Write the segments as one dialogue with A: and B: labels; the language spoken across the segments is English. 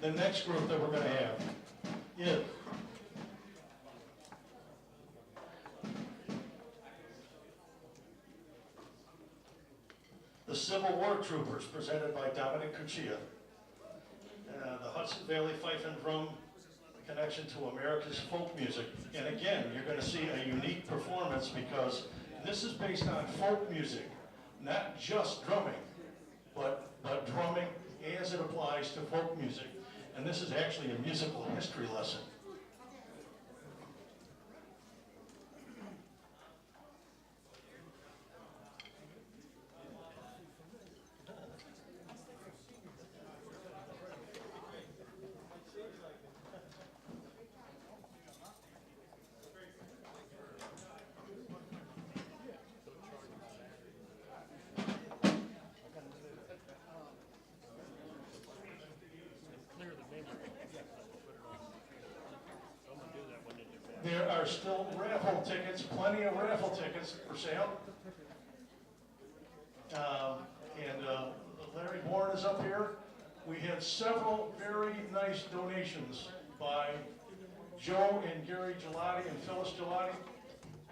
A: The next group that we're going to have is the Civil War Troopers, presented by Dominic Cuccia. The Hudson Valley Fife and Drum connection to America's folk music. And again, you're going to see a unique performance because this is based on folk music, not just drumming, but drumming as it applies to folk music. And this is actually a musical history lesson. There are still raffle tickets, plenty of raffle tickets for sale. Larry Bourne is up here. We had several very nice donations by Joe and Gary Gelati and Phyllis Gelati,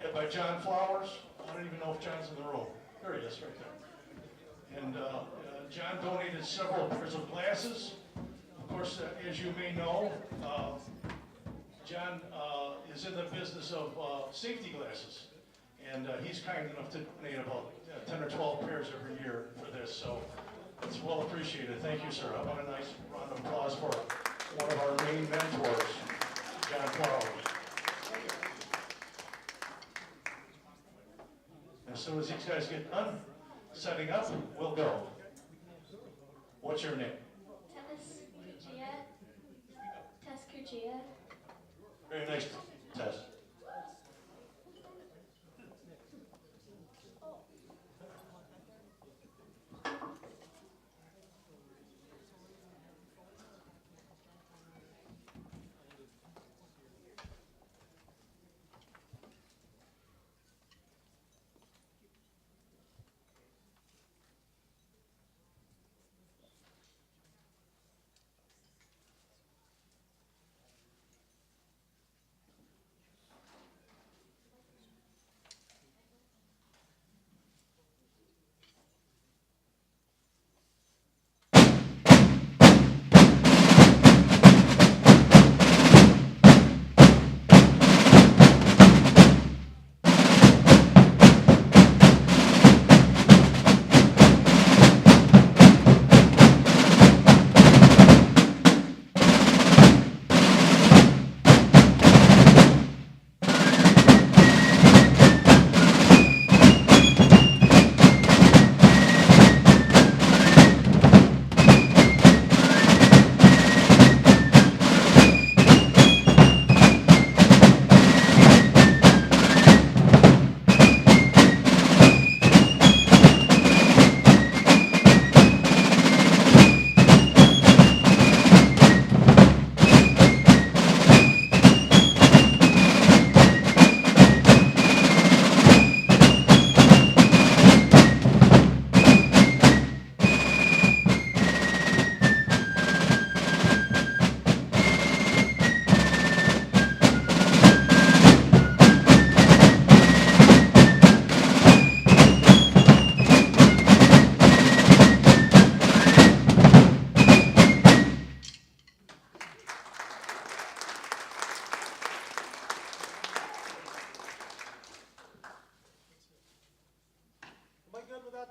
A: and by John Flowers. I don't even know if John's in the room. There he is, right there. And John donated several pairs of glasses. Of course, as you may know, John is in the business of safety glasses, and he's kind enough to donate about 10 or 12 pairs every year for this, so it's well appreciated. Thank you, sir. How about a nice round of applause for one of our main mentors, John Flowers. As soon as these guys get done setting up, we'll go. What's your name?
B: Tess Cuccia.
A: Very nice, Tess.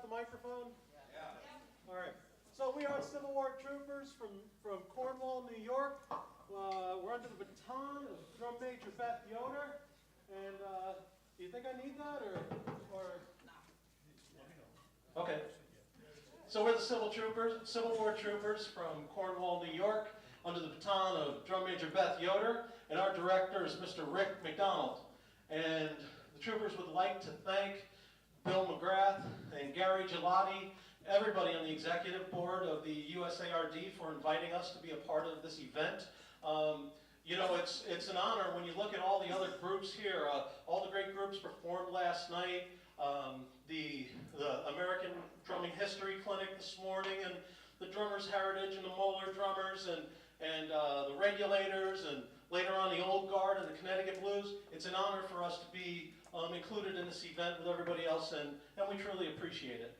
C: The microphone? Yeah. All right. So we are Civil War troopers from Cornwall, New York. We're under the baton of Drum Major Beth Yoder. And do you think I need that or? Okay. So we're the Civil War troopers from Cornwall, New York, under the baton of Drum Major Beth Yoder, and our director is Mr. Rick McDonald. And the troopers would like to thank Bill McGrath and Gary Gelati, everybody on the executive board of the USARD for inviting us to be a part of this event. You know, it's an honor when you look at all the other groups here. All the great groups performed last night. The American Drumming History Clinic this morning, and the Drummers Heritage and the Moeller Drummers, and the Regulators, and later on the Old Guard and the Connecticut Blues. It's an honor for us to be included in this event with everybody else, and we truly appreciate it.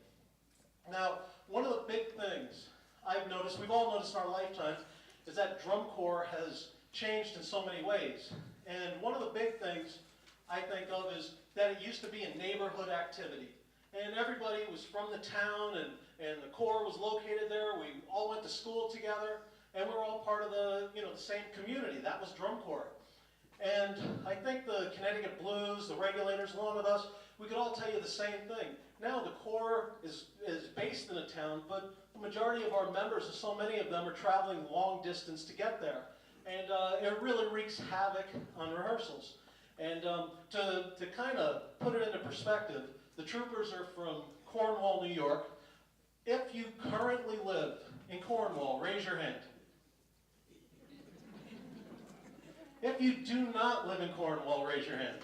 C: Now, one of the big things I've noticed, we've all noticed in our lifetime, is that drum corps has changed in so many ways. And one of the big things I think of is that it used to be a neighborhood activity. And everybody was from the town, and the corps was located there. We all went to school together, and we were all part of the, the same community. That was drum corps. And I think the Connecticut Blues, the Regulators, along with us, we could all tell you the same thing. Now the corps is based in a town, but the majority of our members, so many of them, are traveling long distance to get there. And it really wreaks havoc on rehearsals. And to kind of put it into perspective, the troopers are from Cornwall, New York. If you currently live in Cornwall, raise your hand. If you do not live in Cornwall, raise your hand.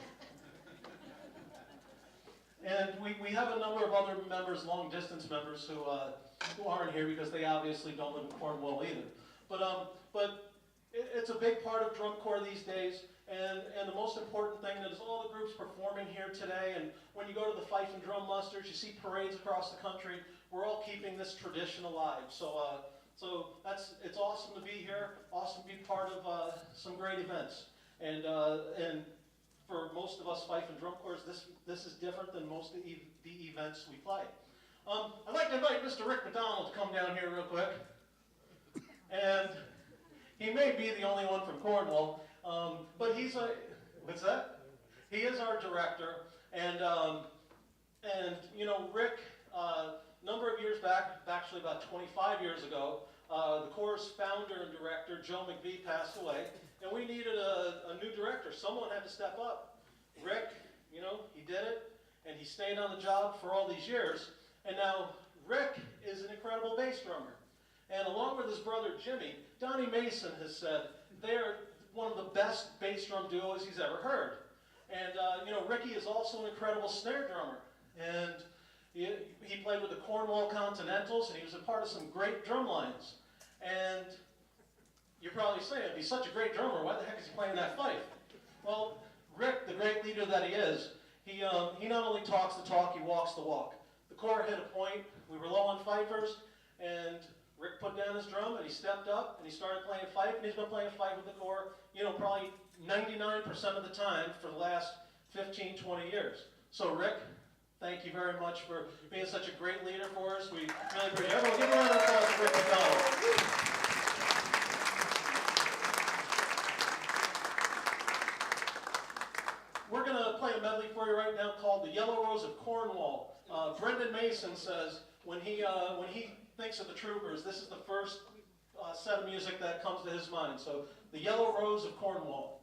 C: And we have a number of other members, long-distance members, who aren't here because they obviously don't live in Cornwall either. But it's a big part of drum corps these days, and the most important thing is all the groups performing here today, and when you go to the fife and drum musters, you see parades across the country, we're all keeping this tradition alive. So it's awesome to be here, awesome to be part of some great events. And for most of us fife and drum corps, this is different than most of the events we play. I'd like to invite Mr. Rick McDonald to come down here real quick. And he may be the only one from Cornwall, but what's that? He is our director, and Rick, a number of years back, actually about 25 years ago, the Corps' founder and director, Joe McVie, passed away, and we needed a new director. Someone had to step up. Rick, he did it, and he stayed on the job for all these years, and now Rick is an incredible bass drummer. And along with his brother Jimmy, Donnie Mason has said they're one of the best bass drum duos he's ever heard. And Ricky is also an incredible snare drummer. And he played with the Cornwall Continentals, and he was a part of some great drum lines. And you're probably saying, if he's such a great drummer, why the heck is he playing that fife? Well, Rick, the great leader that he is, he not only talks the talk, he walks the walk. The corps hit a point, we were low on fifers, and Rick put down his drum, and he stepped up, and he started playing fife, and he's been playing fife with the corps, probably 99% of the time for the last 15, 20 years. So Rick, thank you very much for being such a great leader for us. We really appreciate it. Everyone give a round of applause for Rick McDonald. We're going to play a medley for you right now called The Yellow Rose of Cornwall. Brendan Mason says when he thinks of the troopers, this is the first set of music that comes to his mind. So, The Yellow Rose of Cornwall.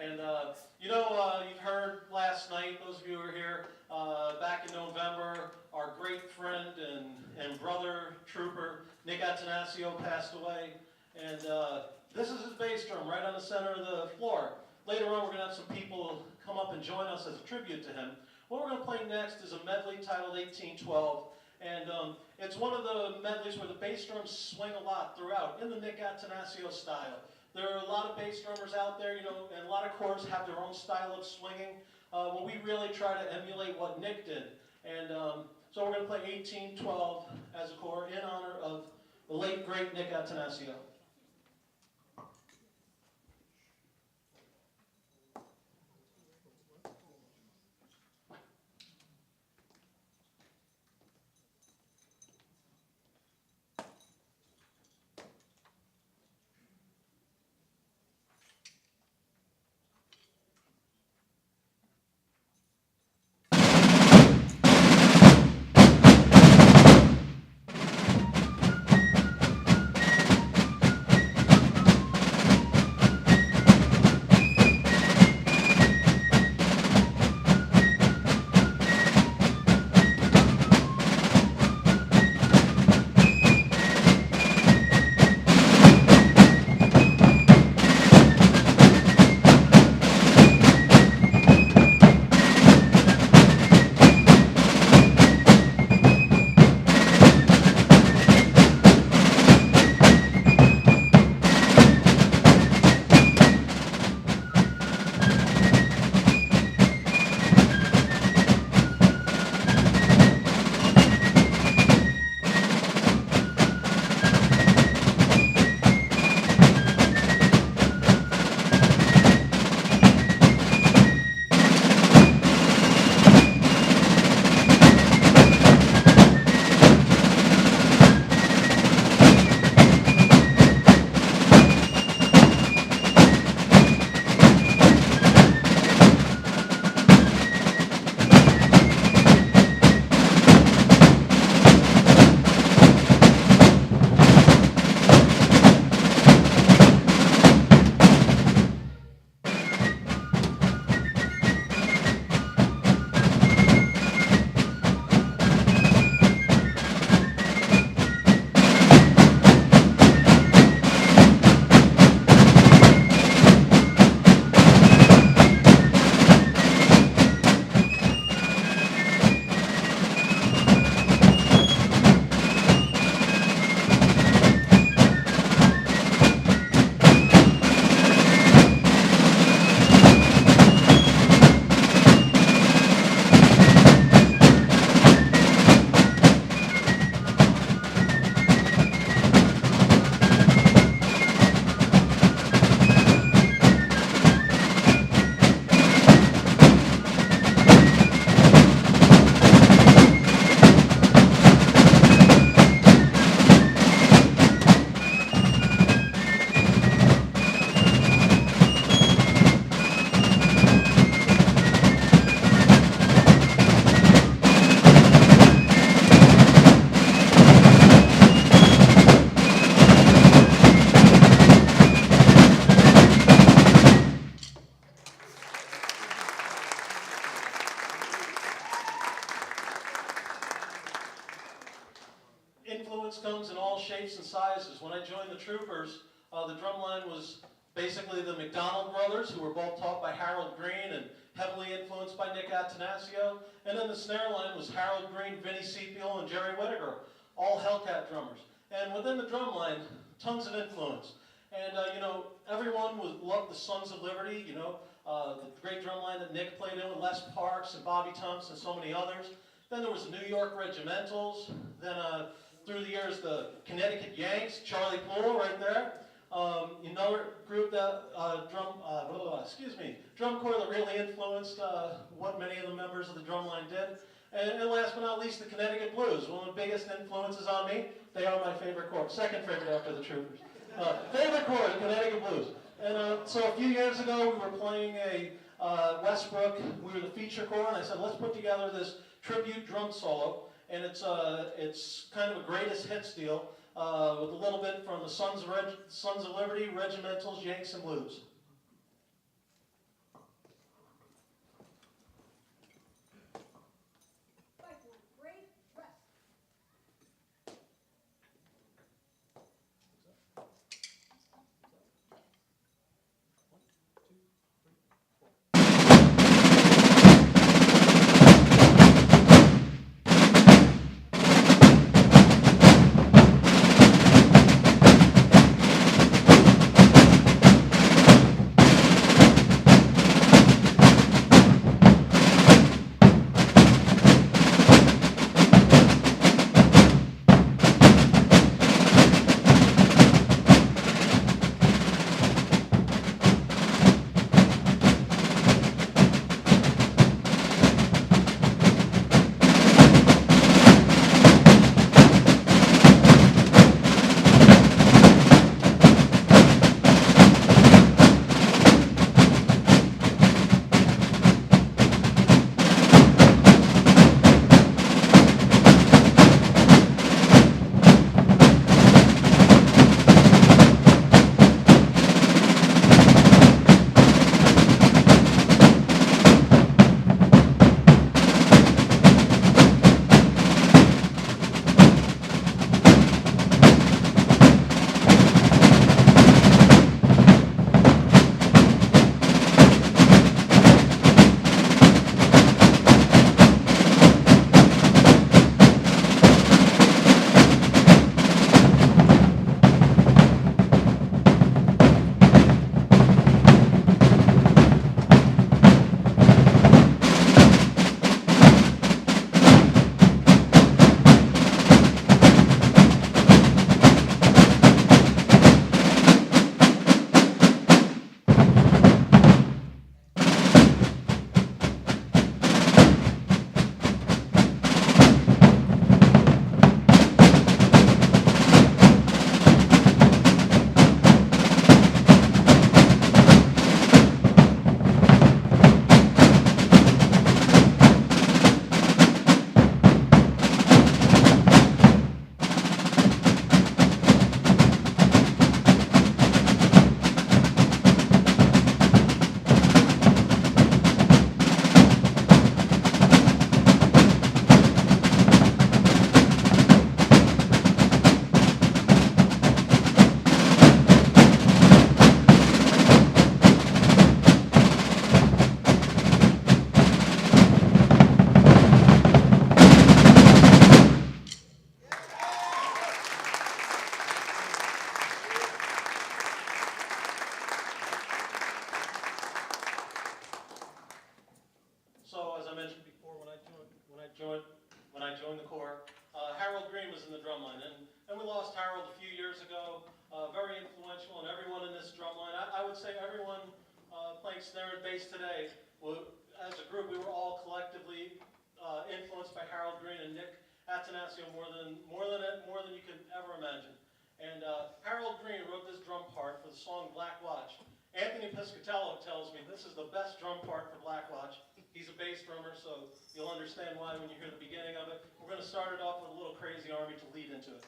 C: And you've heard last night, those of you who were here, back in November, our great friend and brother trooper, Nick Atanasio, passed away. And this is his bass drum right on the center of the floor. Later on, we're going to have some people come up and join us as a tribute to him. What we're going to play next is a medley titled 1812. And it's one of the medleys where the bass drums swing a lot throughout, in the Nick Atanasio style. There are a lot of bass drummers out there, and a lot of chords have their own style of swinging. Well, we really try to emulate what Nick did. And so we're going to play 1812 as a chord in honor of the late, great Nick Atanasio. Influence comes in all shapes and sizes. When I joined the Troopers, the drum line was basically the McDonald brothers, who were both taught by Harold Green and heavily influenced by Nick Atanasio. And then the snare line was Harold Green, Vinnie Sepiel, and Jerry Whittaker, all Hellcat drummers. And within the drum line, tons of influence. And, everyone loved the Sons of Liberty, the great drum line that Nick played in with Les Parks and Bobby Tunks and so many others. Then there was the New York Regimentals. Then through the years, the Connecticut Yanks, Charlie Poole right there. Another group that, drum corps that really influenced what many of the members of the drum line did. And last but not least, the Connecticut Blues, one of the biggest influences on me. They are my favorite corps, second favorite after the Troopers. Favorite corps, the Connecticut Blues. And so a few years ago, we were playing a Westbrook. We were the feature corps, and I said, let's put together this tribute drum solo. And it's kind of a greatest hits deal with a little bit from the Sons of Liberty, Regimentals, Yanks, and Blues. drumline. And we lost Harold a few years ago, very influential, and everyone in this drumline, I would say everyone playing snare and bass today, as a group, we were all collectively influenced by Harold Green and Nick Atanasio more than you could ever imagine. And Harold Green wrote this drum part for the song Black Watch. Anthony Piscatello tells me this is the best drum part for Black Watch. He's a bass drummer, so you'll understand why when you hear the beginning of it. We're going to start it off with a little Crazy Army to lead into it.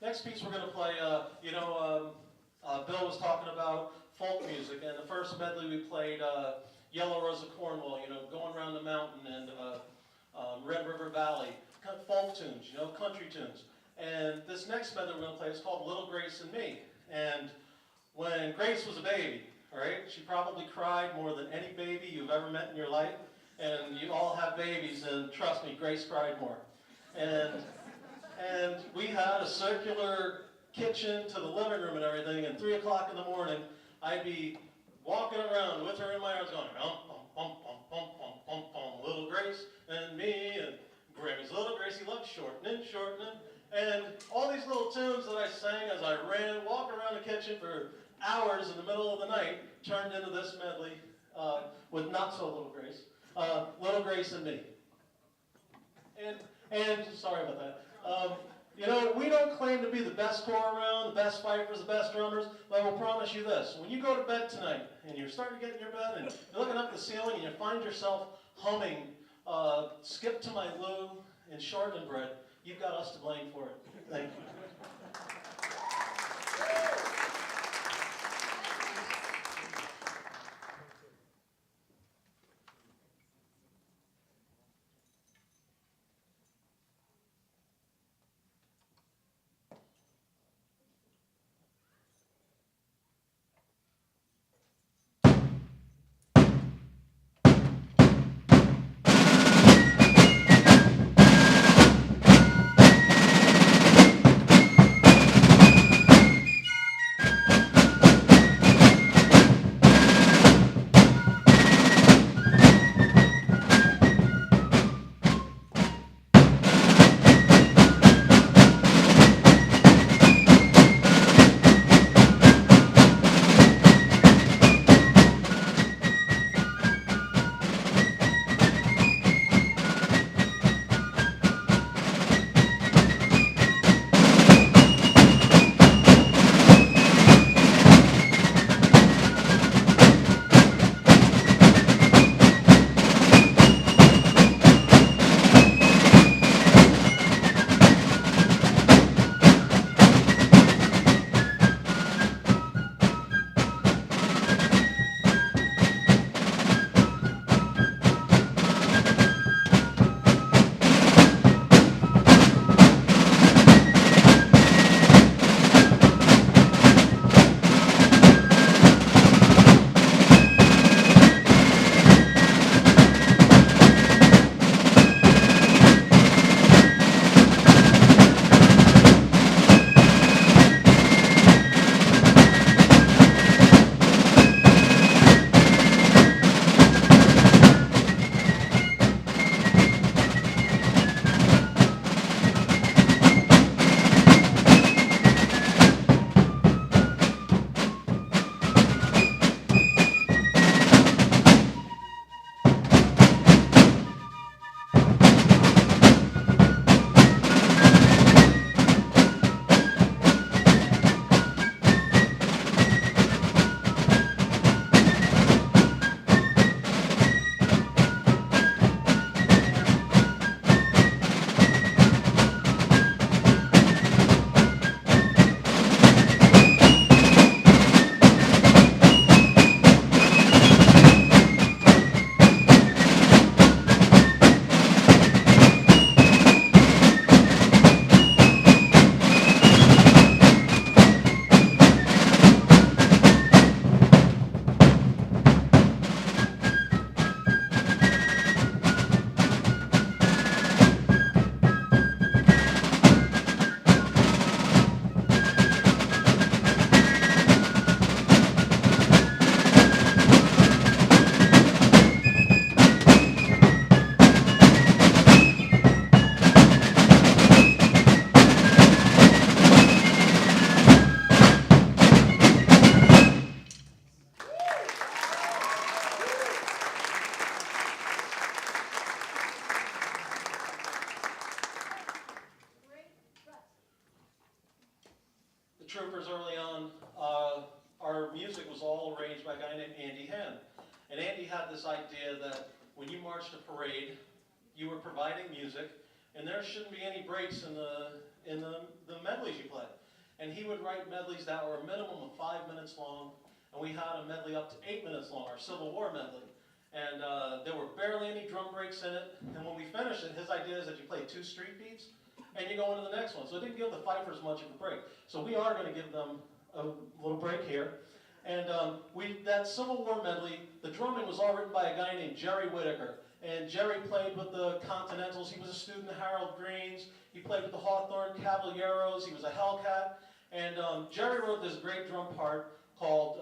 C: Next piece we're going to play, Bill was talking about folk music, and the first medley we played, Yellow Rose of Cornwall, going around the mountain, and Red River Valley, kind of folk tunes, country tunes. And this next medley we're going to play is called Little Grace and Me. And when Grace was a baby, all right, she probably cried more than any baby you've ever met in your life. And you all have babies, and trust me, Grace cried more. And we had a circular kitchen to the living room and everything, and 3 o'clock in the morning, I'd be walking around with her in my arms going, Little Grace and me, and Grammy's Little Gracie loved shortening, and all these little tunes that I sang as I ran, walking around the kitchen for hours in the middle of the night, turned into this medley with not so Little Grace, Little Grace and Me. And sorry about that. We don't claim to be the best corps around, the best fifers, the best drummers, but I will promise you this. When you go to bed tonight, and you're starting to get in your bed, and you're looking up at the ceiling, and you find yourself humming Skip to My Lou and Shortening Bread, you've got us to blame for it. Thank you. the troopers early on, our music was all arranged by a guy named Andy Henn. And Andy had this idea that when you marched a parade, you were providing music, and there shouldn't be any breaks in the medleys you played. And he would write medleys that were a minimum of 5 minutes long, and we had a medley up to 8 minutes long, our Civil War medley. And there were barely any drum breaks in it, and when we finished it, his idea is that you play 2 street beats, and you go into the next one. So it didn't give the fifers much of a break. So we are going to give them a little break here. And that Civil War medley, the drumming was all written by a guy named Jerry Whitaker. And Jerry played with the Continentals. He was a student of Harold Green's. He played with the Hawthorne Caballeros. He was a Hellcat. And Jerry wrote this great drum part called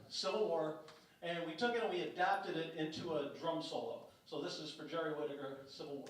C: Civil War. And we took it and we adapted it into a drum solo. So this is for Jerry Whitaker, Civil War.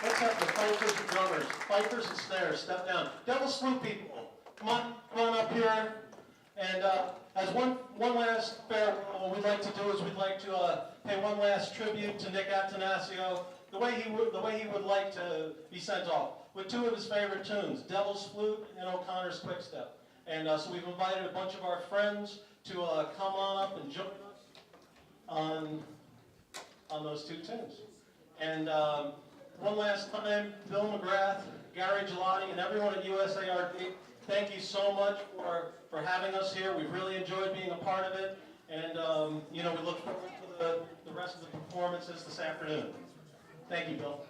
C: Let's have the fifers and drummers, fifers and snares, step down. Devil's Flute people, come on up here. And as one last farewell, what we'd like to do is we'd like to pay one last tribute to Nick Attanasio, the way he would like to be sent off, with 2 of his favorite tunes, Devil's Flute and O'Connor's Quick Step. And so we've invited a bunch of our friends to come on up and join us on those 2 tunes. And one last time, Bill McGrath, Gary Gelati, and everyone at USARD, thank you so much for having us here. We've really enjoyed being a part of it. And, we look forward to the rest of the performances this afternoon. Thank you, Bill.